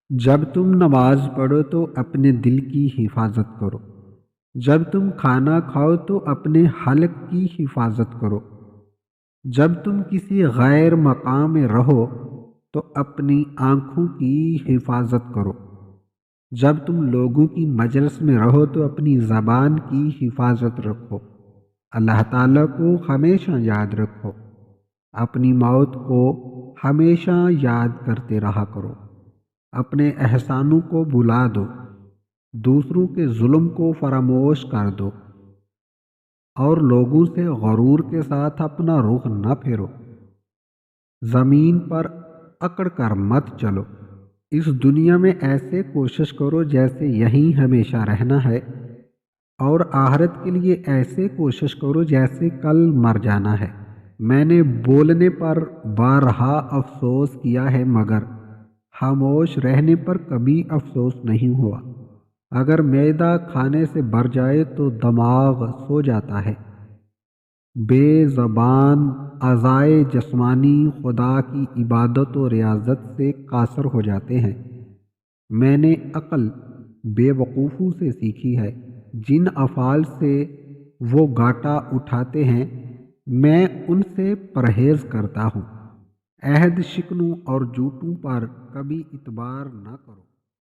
جب تم نماز پڑھو تو اپنے دل کی حفاظت کرو۔ جب تم کھانا کھاؤ تو اپنے حلق کی حفاظت کرو۔ جب تم کسی غیر مقام میں رہو تو اپنی آنکھوں کی حفاظت کرو۔ جب تم لوگوں کی مجلس میں رہو تو اپنی زبان کی حفاظت رکھو۔ اللہ تعالیٰ کو ہمیشہ یاد رکھو۔ اپنی موت کو ہمیشہ یاد کرتے رہا کرو۔ اپنے احسانوں کو بھلا دو، دوسروں کے ظلم کو فراموش کر دو، اور لوگوں سے غرور کے ساتھ اپنا رخ نہ پھیرو۔ زمین پر اکڑ کر مت چلو۔ اس دنیا میں ایسے کوشش کرو جیسے یہیں ہمیشہ رہنا ہے، اور آخرت کے لیے ایسے کوشش کرو جیسے کل مر جانا ہے۔ میں نے بولنے پر بارہا افسوس کیا ہے، مگر خاموش رہنے پر کبھی افسوس نہیں ہوا۔ اگر معدہ کھانے سے بھر جائے تو دماغ سو جاتا ہے۔ بے زبان اعضائے جسمانی خدا کی عبادت و ریاضت سے قاصر ہو جاتے ہیں۔ میں نے عقل بے وقوفوں سے سیکھی ہے، جن افعال سے وہ گھاٹا اٹھاتے ہیں میں ان سے پرہیز کرتا ہوں۔ عہد شکنوں اور جھوٹوں پر کبھی اعتبار نہ کرو۔